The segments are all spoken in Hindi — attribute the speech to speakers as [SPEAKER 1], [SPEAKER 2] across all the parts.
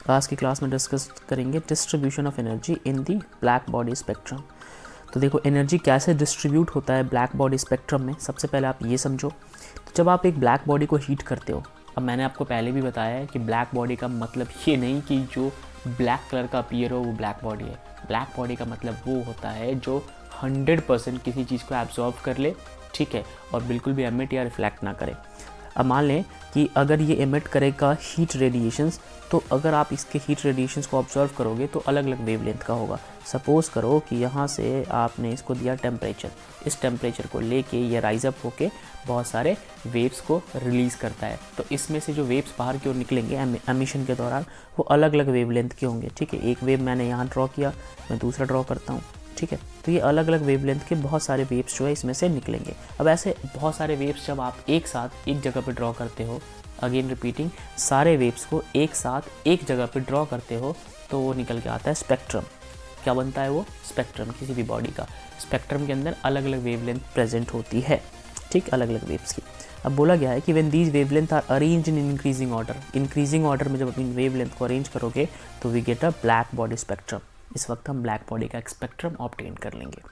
[SPEAKER 1] आज की क्लास में डिस्कस करेंगे distribution of energy in the black body spectrum. तो देखो एनर्जी कैसे डिस्ट्रीब्यूट होता है ब्लैक बॉडी स्पेक्ट्रम में। सबसे पहले आप ये समझो, तो जब आप एक ब्लैक बॉडी को हीट करते हो, अब मैंने आपको पहले भी बताया है कि ब्लैक बॉडी का मतलब ये नहीं कि जो ब्लैक कलर का अपीयर हो वो ब्लैक बॉडी है। ब्लैक बॉडी का मतलब वो होता है जो 100% किसी चीज़ को एब्जॉर्व कर ले, ठीक है, और बिल्कुल भी एमिट या रिफ्लेक्ट ना करे। अब मान लें कि अगर ये एमिट करेगा हीट रेडिएशंस, तो अगर आप इसके हीट रेडिएशंस को ऑब्जर्व करोगे तो अलग अलग वेवलेंथ का होगा। सपोज़ करो कि यहाँ से आपने इसको दिया टेम्परेचर, इस टेम्परेचर को लेके ये राइज अप होके बहुत सारे वेव्स को रिलीज़ करता है। तो इसमें से जो वेव्स बाहर की ओर निकलेंगे एमिशन के दौरान वो अलग अलग वेवलेंथ के होंगे, ठीक है। एक वेव मैंने यहाँ ड्रॉ किया, मैं दूसरा ड्रॉ करता हूँ, ठीक है। तो ये अलग अलग वेवलेंथ के बहुत सारे वेव्स जो है इसमें से निकलेंगे। अब ऐसे बहुत सारे वेव्स जब आप एक साथ एक जगह पे ड्रॉ करते हो, अगेन रिपीटिंग, सारे वेव्स को एक साथ एक जगह पे ड्रॉ करते हो तो वो निकल के आता है स्पेक्ट्रम। क्या बनता है वो? स्पेक्ट्रम। किसी भी बॉडी का स्पेक्ट्रम के अंदर अलग अलग वेवलेंथ प्रेजेंट होती है, ठीक, अलग अलग वेव्स की। अब बोला गया है कि when these wavelength are arranged in increasing order, increasing order में जब अपनी वेवलेंथ को अरेंज करोगे तो we get a black body spectrum. इस वक्त हम ब्लैक बॉडी का एक स्पेक्ट्रम ऑब्टेन कर लेंगे।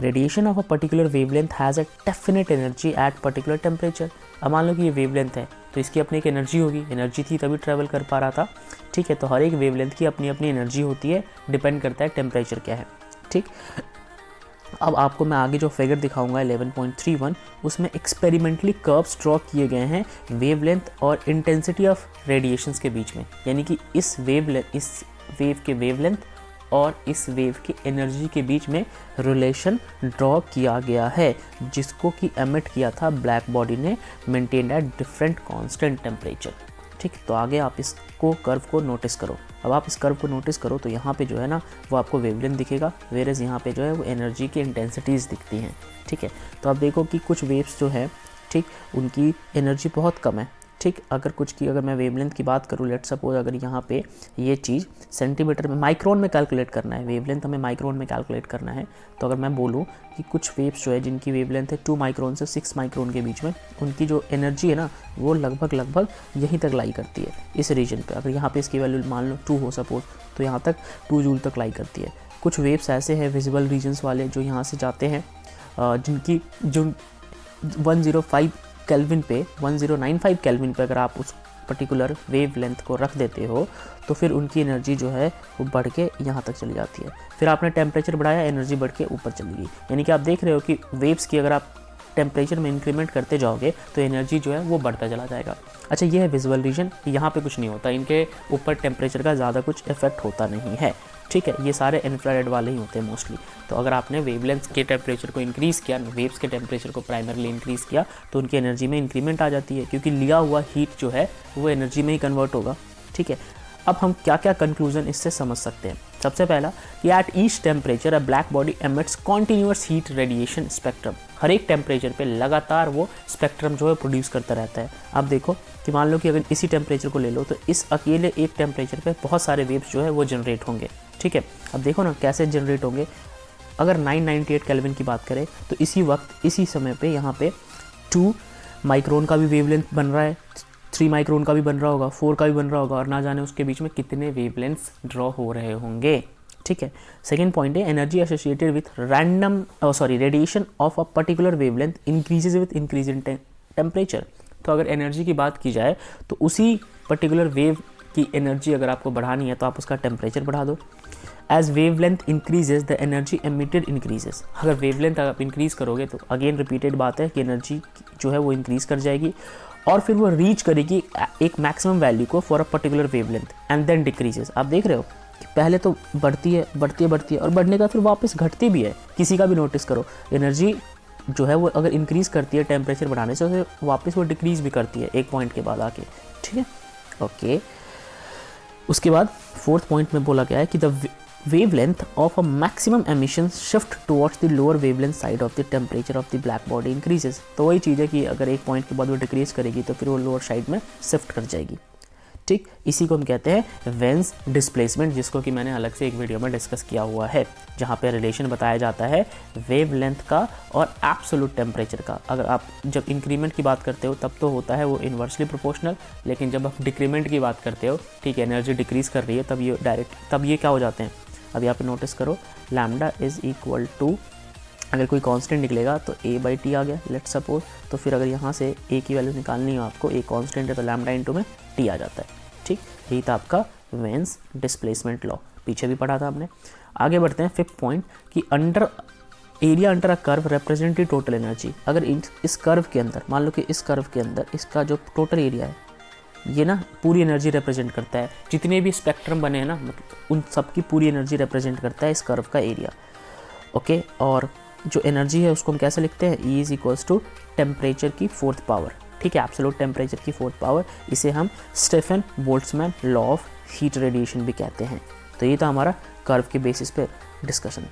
[SPEAKER 1] Radiation of a particular wavelength has a definite energy at particular temperature. अब मान लो कि ये वेवलेंथ है तो इसकी अपनी एक एनर्जी होगी, एनर्जी थी तभी ट्रैवल कर पा रहा था, ठीक है। तो हर एक वेवलेंथ की अपनी अपनी एनर्जी होती है, डिपेंड करता है टेम्परेचर क्या है, ठीक। अब आपको मैं आगे जो फिगर दिखाऊंगा 11.31, उसमें एक्सपेरिमेंटली कर्व्स ड्रॉ किए गए हैं वेवलेंथ और इंटेंसिटी ऑफ रेडिएशंस के बीच में, यानी कि इस वेव के वेवलेंथ और इस वेव की एनर्जी के बीच में रिलेशन ड्रॉ किया गया है, जिसको कि एमिट किया था ब्लैक बॉडी ने, maintained at different constant temperature, ठीक। तो आगे आप इसको कर्व को नोटिस करो। अब आप इस कर्व को नोटिस करो तो यहाँ पे जो है ना वो आपको वेवलेंथ दिखेगा, वेरेज यहाँ पे जो है वो एनर्जी की इंटेंसिटीज़ दिखती हैं, ठीक है। तो आप देखो कि कुछ वेव्स जो है, ठीक, उनकी एनर्जी बहुत कम है, ठीक। अगर मैं वेवलेंथ की बात करूँ, लेट सपोज अगर यहाँ पे ये चीज़ सेंटीमीटर में, माइक्रोन में कैलकुलेट करना है, वेवलेंथ हमें माइक्रोन में कैलकुलेट करना है, तो अगर मैं बोलूँ कि कुछ वेव्स जो है जिनकी वेवलेंथ है 2 माइक्रोन से 6 माइक्रोन के बीच में, उनकी जो एनर्जी है ना वो लगभग यहीं तक लाई करती है, इस रीजन पे। अगर यहाँ पे इसकी वैल्यू मान लो 2 हो सपोज, तो यहाँ तक 2 जूल तक लाई करती है। कुछ वेव्स ऐसे हैं विजिबल रीजन्स वाले जो यहाँ से जाते हैं, जिनकी जो 105 केल्विन पे, 1095 केल्विन पे अगर आप उस पर्टिकुलर वेवलेंथ को रख देते हो तो फिर उनकी एनर्जी जो है वो बढ़ के यहाँ तक चली जाती है। फिर आपने टेम्परेचर बढ़ाया, एनर्जी बढ़ के ऊपर चली गई। यानी कि आप देख रहे हो कि वेव्स की अगर आप टेम्परेचर में इंक्रीमेंट करते जाओगे तो एनर्जी जो है वो बढ़ता चला जाएगा। अच्छा, ये है विजुअल रीजन, यहाँ पे कुछ नहीं होता, इनके ऊपर टेम्परेचर का ज़्यादा कुछ इफेक्ट होता नहीं है, ठीक है। ये सारे इंफ्रारेड वाले ही होते हैं मोस्टली। तो अगर आपने वेवलेंथ के टेम्परेचर को इंक्रीज़ किया, वेव्स के टेम्परेचर को प्राइमरली इंक्रीज़ किया, तो उनकी एनर्जी में इंक्रीमेंट आ जाती है, क्योंकि लिया हुआ हीट जो है वो एनर्जी में ही कन्वर्ट होगा, ठीक है। अब हम क्या क्या कंक्लूजन इससे समझ सकते हैं। सबसे पहला कि at each temperature a black body emits continuous heat radiation spectrum. हर एक टेम्परेचर पे लगातार वो स्पेक्ट्रम जो है प्रोड्यूस करता रहता है। आप देखो कि मान लो कि अगर इसी टेम्परेचर को ले लो तो इस अकेले एक टेम्परेचर पे बहुत सारे वेव्स जो है वो जनरेट होंगे, ठीक है। अब देखो ना कैसे जनरेट होंगे। अगर 998 केल्विन की बात करें तो इसी वक्त इसी समय पे यहाँ पे 2 माइक्रोन का भी वेवलेंथ बन रहा है, 3 माइक्रोन का भी बन रहा होगा, 4 का भी बन रहा होगा, और ना जाने उसके बीच में कितने वेवलेंथ्स ड्रॉ हो रहे होंगे, ठीक है। सेकेंड पॉइंट है energy associated with radiation of a particular wavelength increases with increase in temperature. तो अगर एनर्जी की बात की जाए तो उसी पर्टिकुलर वेव की एनर्जी अगर आपको बढ़ानी है तो आप उसका टेम्परेचर बढ़ा दो। As wavelength increases the energy emitted increases. अगर वेवलेंथ आप इंक्रीज करोगे तो अगेन रिपीटेड बात है कि एनर्जी जो है वो इंक्रीज कर जाएगी और फिर वो रीच करेगी एक मैक्सिमम वैल्यू को for a particular wavelength and then decreases. आप देख रहे हो कि पहले तो बढ़ती है और बढ़ने का फिर वापस घटती भी है। किसी का भी नोटिस करो, एनर्जी जो है वो अगर इंक्रीज करती है टेम्परेचर बढ़ाने से, तो वापस वो डिक्रीज भी करती है एक पॉइंट के बाद आके, ठीक है, ओके। उसके बाद फोर्थ पॉइंट में बोला गया है कि the wavelength of a maximum emission shift towards the lower wavelength side of the temperature of the black body increases। तो वही चीज़ है कि अगर एक पॉइंट के बाद वो डिक्रीज करेगी तो फिर वो लोअर साइड में शिफ्ट कर जाएगी, ठीक, इसी को हम कहते हैं वेन्स डिस्प्लेसमेंट, जिसको कि मैंने अलग से एक वीडियो में डिस्कस किया हुआ है, जहाँ पे रिलेशन बताया जाता है वेवलेंथ का और एब्सोल्यूट टेम्परेचर का। अगर आप जब इंक्रीमेंट की बात करते हो तब तो होता है वो इन्वर्सली प्रोपोर्शनल, लेकिन जब आप डिक्रीमेंट की बात करते हो, ठीक है, एनर्जी डिक्रीज़ कर रही है, तब ये क्या हो जाते हैं। अब यहाँ पे नोटिस करो, लैम्डा इज़ इक्वल टू, अगर कोई कांस्टेंट निकलेगा तो a/t आ गया, लेट्स सपोज। तो फिर अगर यहाँ से a की वैल्यू निकालनी हो आपको, a कांस्टेंट है तो लैम्डा इंटू में t आ जाता है। ठीक, यही था आपका वेन्स डिस्प्लेसमेंट लॉ, पीछे भी पढ़ा था आपने। आगे बढ़ते हैं 5th पॉइंट कि area under a curve represent total energy. अगर इस कर्व के अंदर, मान लो कि इस कर्व के अंदर इसका जो टोटल एरिया है ये ना पूरी एनर्जी रिप्रेजेंट करता है, जितने भी स्पेक्ट्रम बने हैं ना, मतलब उन सब की पूरी एनर्जी रिप्रेजेंट करता है इस कर्व का एरिया। ओके, और जो एनर्जी है उसको हम कैसे लिखते हैं, E is equals to temperature की 4th पावर। ठीक है, एब्सोल्यूट टेम्परेचर की 4th पावर, इसे हम Stefan Boltzmann law of heat radiation भी कहते हैं। तो ये था हमारा कर्व के बेसिस पे डिस्कशन।